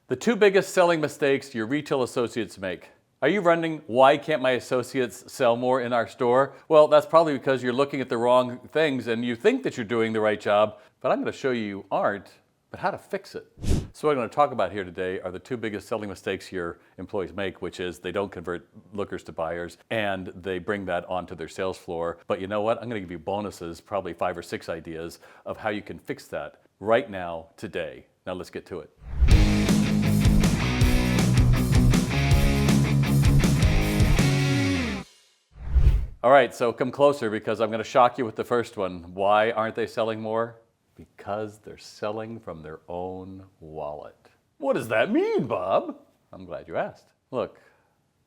The two biggest selling mistakes your retail associates make. Are you wondering, why can't my associates sell more in our store? Well, that's probably because you're looking at the wrong things and you think that you're doing the right job, but I'm going to show you aren't, but how to fix it. So what I'm going to talk about here today are the two biggest selling mistakes your employees make, which is they don't convert lookers to buyers and they bring that onto their sales floor. But you know what? I'm going to give you bonuses, probably 5 or 6 ideas of how you can fix that right now, today. Now let's get to it. All right, so come closer because I'm going to shock you with the first one. Why aren't they selling more? Because they're selling from their own wallet. What does that mean, Bob? I'm glad you asked. Look,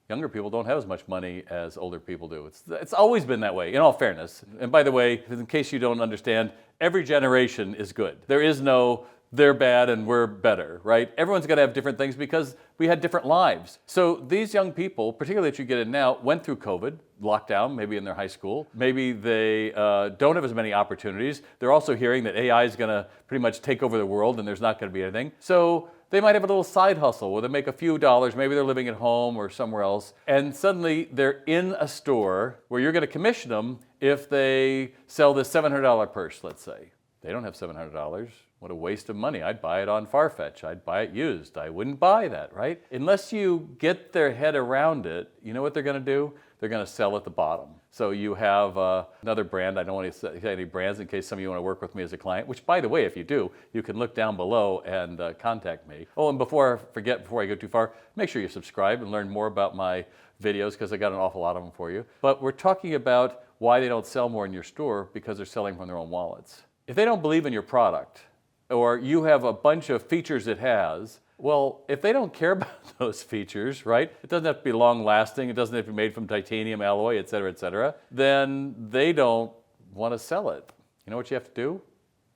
younger people don't have as much money as older people do. It's always been that way, in all fairness. And by the way, in case you don't understand, every generation is good. There is no they're bad and we're better, right? Everyone's going to have different things because we had different lives. So these young people, particularly that you get in now, went through COVID, lockdown, maybe in their high school. Maybe they don't have as many opportunities. They're also hearing that AI is going to pretty much take over the world and there's not going to be anything. So they might have a little side hustle where they make a few dollars. Maybe they're living at home or somewhere else. And suddenly they're in a store where you're going to commission them if they sell this $700 purse, let's say. They don't have $700. What a waste of money. I'd buy it on Farfetch. I'd buy it used. I wouldn't buy that, right? Unless you get their head around it, you know what they're going to do? They're going to sell at the bottom. So you have another brand. I don't want to say any brands in case some of you want to work with me as a client, which, by the way, if you do, you can look down below and contact me. Oh, and before I go too far, make sure you subscribe and learn more about my videos because I got an awful lot of them for you. But we're talking about why they don't sell more in your store because they're selling from their own wallets. If they don't believe in your product, or you have a bunch of features it has, well, if they don't care about those features, right? It doesn't have to be long lasting, it doesn't have to be made from titanium alloy, et cetera, then they don't want to sell it. You know what you have to do?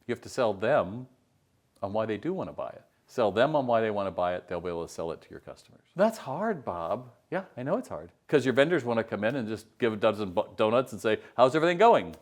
You have to sell them on why they do want to buy it. Sell them on why they want to buy it, they'll be able to sell it to your customers. That's hard, Bob. Yeah, I know it's hard. Because your vendors want to come in and just give a dozen donuts and say, how's everything going?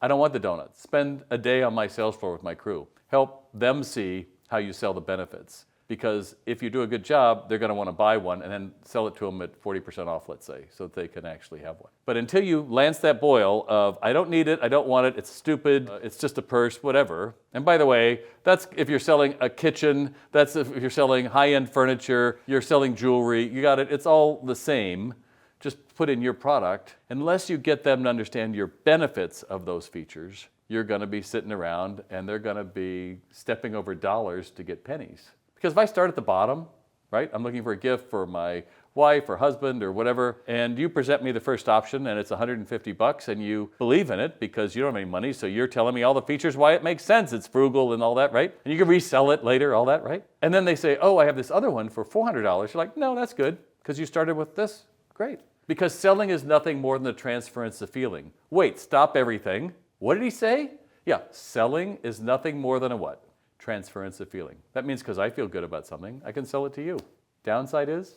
I don't want the donuts. Spend a day on my sales floor with my crew. Help them see how you sell the benefits. Because if you do a good job, they're going to want to buy one and then sell it to them at 40% off, let's say, so that they can actually have one. But until you lance that boil of, I don't need it, I don't want it, it's stupid, it's just a purse, whatever. And by the way, that's if you're selling a kitchen, that's if you're selling high-end furniture, you're selling jewelry, you got it, it's all the same. Just put in your product. Unless you get them to understand your benefits of those features, you're going to be sitting around and they're going to be stepping over dollars to get pennies. Because if I start at the bottom, right, I'm looking for a gift for my wife or husband or whatever, and you present me the first option and it's $150 and you believe in it because you don't have any money, so you're telling me all the features, why it makes sense, it's frugal and all that, right? And you can resell it later, all that, right? And then they say, oh, I have this other one for $400. You're like, no, that's good because you started with this. Great. Because selling is nothing more than the transference of feeling. Wait, stop everything. What did he say? Yeah, selling is nothing more than a what? Transference of feeling. That means because I feel good about something, I can sell it to you. Downside is,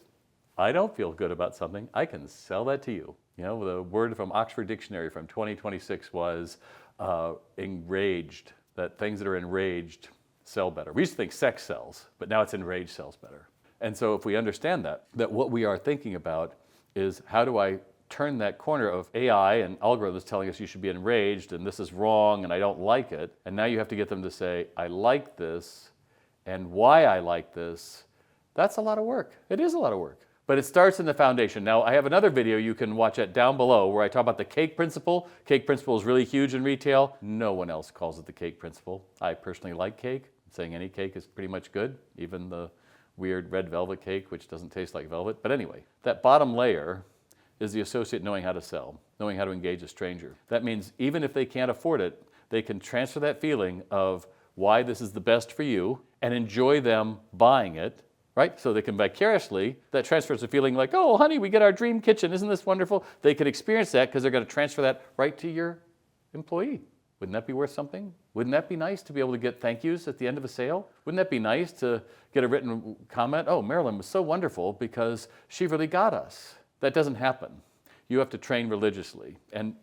I don't feel good about something, I can sell that to you. You know, the word from Oxford Dictionary from 2026 was enraged, that things that are enraged sell better. We used to think sex sells, but now it's enraged sells better. And so if we understand that what we are thinking about is how do I turn that corner of AI and algorithms telling us you should be enraged and this is wrong and I don't like it. And now you have to get them to say, I like this and why I like this. That's a lot of work. It is a lot of work. But it starts in the foundation. Now, I have another video you can watch at down below where I talk about the cake principle. Cake principle is really huge in retail. No one else calls it the cake principle. I personally like cake. I'm saying any cake is pretty much good, even the weird red velvet cake, which doesn't taste like velvet. But anyway, that bottom layer is the associate knowing how to sell, knowing how to engage a stranger. That means even if they can't afford it, they can transfer that feeling of why this is the best for you and enjoy them buying it, right? So they can vicariously, that transfers a feeling like, oh, honey, we get our dream kitchen. Isn't this wonderful? They can experience that because they're going to transfer that right to your employee. Wouldn't that be worth something? Wouldn't that be nice to be able to get thank yous at the end of a sale? Wouldn't that be nice to get a written comment? Oh, Marilyn was so wonderful because she really got us. That doesn't happen. You have to train religiously. And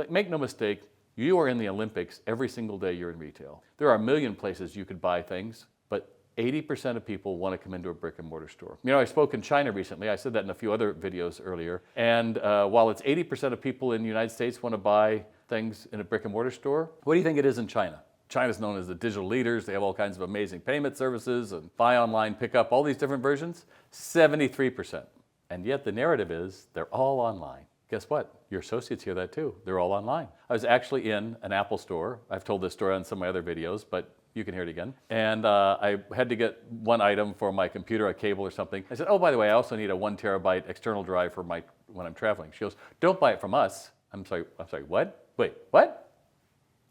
make no mistake, you are in the Olympics every single day you're in retail. There are a million places you could buy things, but 80% of people want to come into a brick and mortar store. You know, I spoke in China recently. I said that in a few other videos earlier. And while it's 80% of people in the United States want to buy things in a brick and mortar store, what do you think it is in China? China's known as the digital leaders. They have all kinds of amazing payment services and buy online, pick up, all these different versions. 73%. And yet the narrative is they're all online. Guess what? Your associates hear that too. They're all online. I was actually in an Apple store. I've told this story on some of my other videos, but you can hear it again. And I had to get one item for my computer, a cable or something. I said, oh, by the way, I also need a 1 terabyte external drive for when I'm traveling. She goes, don't buy it from us. I'm sorry, what? Wait, what?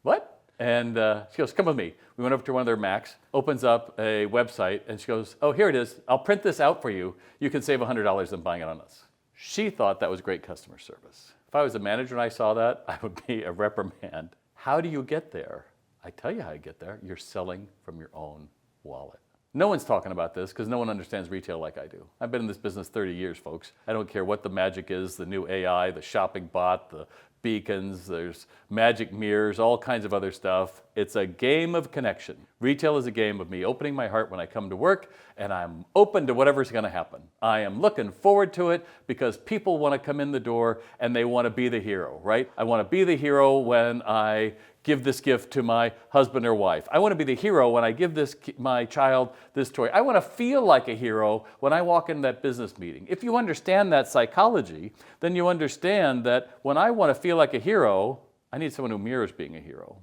What? And she goes, come with me. We went over to one of their Macs, opens up a website, and she goes, oh, here it is. I'll print this out for you. You can save $100 on buying it on us. She thought that was great customer service. If I was a manager and I saw that, I would be a reprimand. How do you get there? I tell you how you get there. You're selling from your own wallet. No one's talking about this because no one understands retail like I do. I've been in this business 30 years, folks. I don't care what the magic is, the new AI, the shopping bot, the beacons, there's magic mirrors, all kinds of other stuff. It's a game of connection. Retail is a game of me opening my heart when I come to work, and I'm open to whatever's going to happen. I am looking forward to it because people want to come in the door and they want to be the hero, right? I want to be the hero when I give this gift to my husband or wife. I want to be the hero when I give my child this toy. I want to feel like a hero when I walk in that business meeting. If you understand that psychology, then you understand that when I want to feel like a hero, I need someone who mirrors being a hero.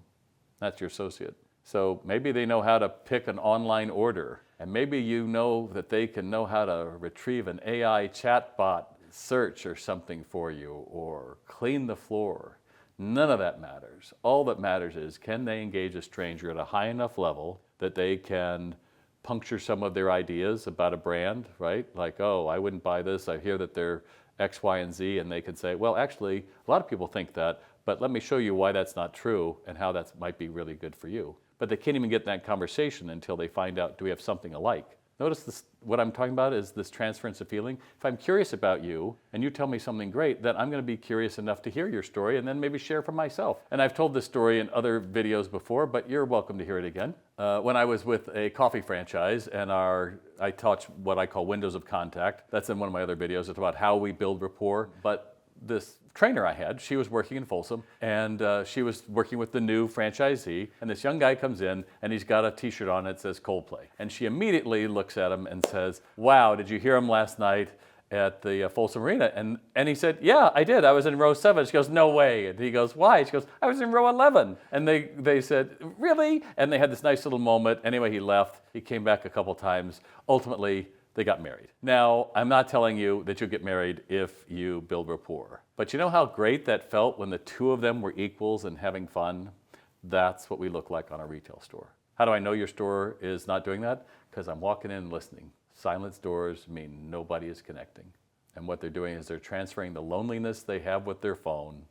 That's your associate. So maybe they know how to pick an online order, and maybe you know that they can know how to retrieve an AI chatbot search or something for you, or clean the floor. None of that matters. All that matters is, can they engage a stranger at a high enough level that they can puncture some of their ideas about a brand, right? Like, oh, I wouldn't buy this. I hear that they're X, Y, and Z. And they can say, well, actually, a lot of people think that, but let me show you why that's not true and how that might be really good for you. But they can't even get in that conversation until they find out, do we have something alike? Notice this, what I'm talking about is this transference of feeling. If I'm curious about you and you tell me something great, then I'm going to be curious enough to hear your story and then maybe share from myself. And I've told this story in other videos before, but you're welcome to hear it again. When I was with a coffee franchise and I taught what I call windows of contact. That's in one of my other videos. It's about how we build rapport. But this trainer I had, she was working in Folsom, and she was working with the new franchisee, and this young guy comes in, and he's got a t-shirt on that says Coldplay. And she immediately looks at him and says, wow, did you hear him last night at the Folsom Arena? And he said, yeah, I did. I was in row 7. She goes, no way. And he goes, why? She goes, I was in row 11. And they said, really? And they had this nice little moment. Anyway, he left. He came back a couple times. Ultimately, they got married. Now, I'm not telling you that you'll get married if you build rapport. But you know how great that felt when the two of them were equals and having fun? That's what we look like on a retail store. How do I know your store is not doing that? Because I'm walking in and listening. Silenced doors mean nobody is connecting. And what they're doing is they're transferring the loneliness they have with their phone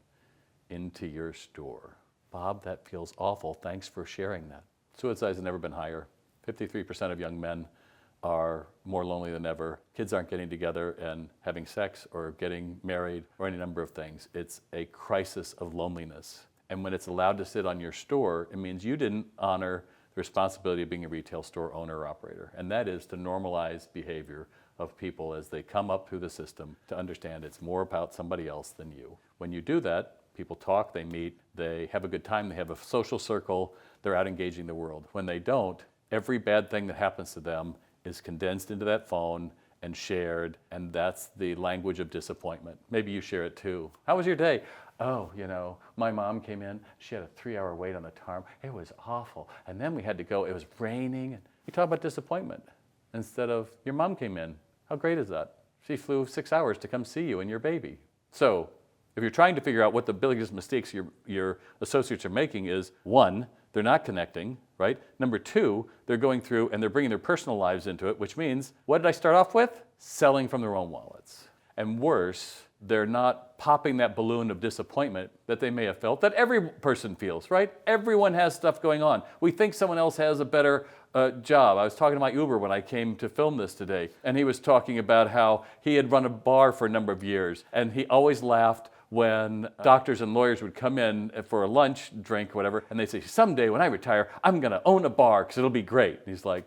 into your store. Bob, that feels awful. Thanks for sharing that. Suicide has never been higher. 53% of young men are more lonely than ever. Kids aren't getting together and having sex or getting married or any number of things. It's a crisis of loneliness. And when it's allowed to sit on your store, it means you didn't honor the responsibility of being a retail store owner or operator. And that is to normalize behavior of people as they come up through the system to understand it's more about somebody else than you. When you do that, people talk, they meet, they have a good time, they have a social circle, they're out engaging the world. When they don't, every bad thing that happens to them is condensed into that phone and shared, and that's the language of disappointment. Maybe you share it too. How was your day? Oh, you know, my mom came in, she had a 3-hour wait on the tarm. It was awful. And then we had to go, it was raining. You talk about disappointment instead of, your mom came in. How great is that? She flew 6 hours to come see you and your baby. So if you're trying to figure out what the biggest mistakes your associates are making is, 1, they're not connecting, right? Number 2, they're going through and they're bringing their personal lives into it, which means, what did I start off with? Selling from their own wallets. And worse, they're not popping that balloon of disappointment that they may have felt, that every person feels, right? Everyone has stuff going on. We think someone else has a better job. I was talking to my Uber when I came to film this today, and he was talking about how he had run a bar for a number of years, and he always laughed when doctors and lawyers would come in for a lunch, drink, whatever, and they'd say, someday when I retire, I'm going to own a bar because it'll be great. And he's like,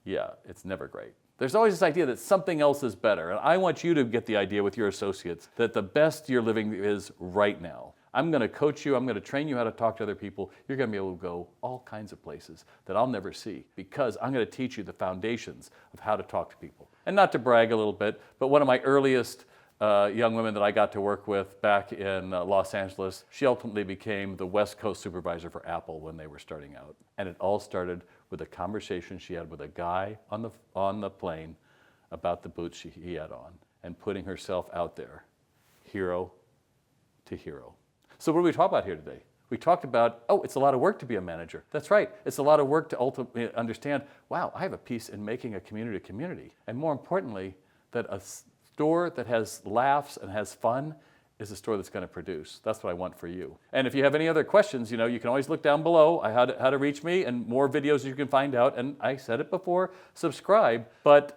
Yeah, it's never great. There's always this idea that something else is better. And I want you to get the idea with your associates that the best you're living is right now. I'm going to coach you. I'm going to train you how to talk to other people. You're going to be able to go all kinds of places that I'll never see because I'm going to teach you the foundations of how to talk to people. And not to brag a little bit, but one of my earliest young women that I got to work with back in Los Angeles, she ultimately became the West Coast supervisor for Apple when they were starting out. And it all started with a conversation she had with a guy on the plane about the boots he had on and putting herself out there, hero to hero. So what did we talk about here today? We talked about, it's a lot of work to be a manager. That's right. It's a lot of work to ultimately understand, wow, I have a piece in making a community to community. And more importantly, that a store that has laughs and has fun is a store that's going to produce. That's what I want for you. And if you have any other questions, you can always look down below how to reach me and more videos you can find out. And I said it before, subscribe. But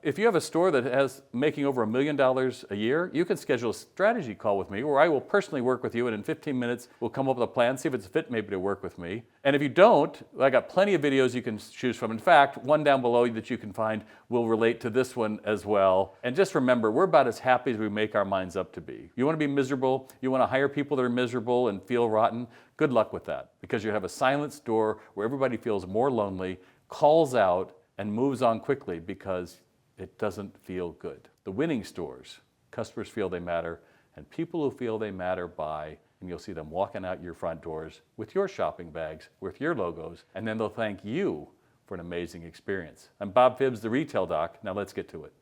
if you have a store that has making over $1 million a year, you can schedule a strategy call with me where I will personally work with you, and in 15 minutes we'll come up with a plan, see if it's fit maybe to work with me. And if you don't, I got plenty of videos you can choose from. In fact, one down below that you can find will relate to this one as well. And just remember, we're about as happy as we make our minds up to be. You want to be miserable, you want to hire people that are miserable and feel rotten, good luck with that, because you have a silent store where everybody feels more lonely, calls out, and moves on quickly because it doesn't feel good. The winning stores, customers feel they matter, and people who feel they matter buy, and you'll see them walking out your front doors with your shopping bags, with your logos, and then they'll thank you for an amazing experience. I'm Bob Phibbs, the Retail Doc. Now let's get to it.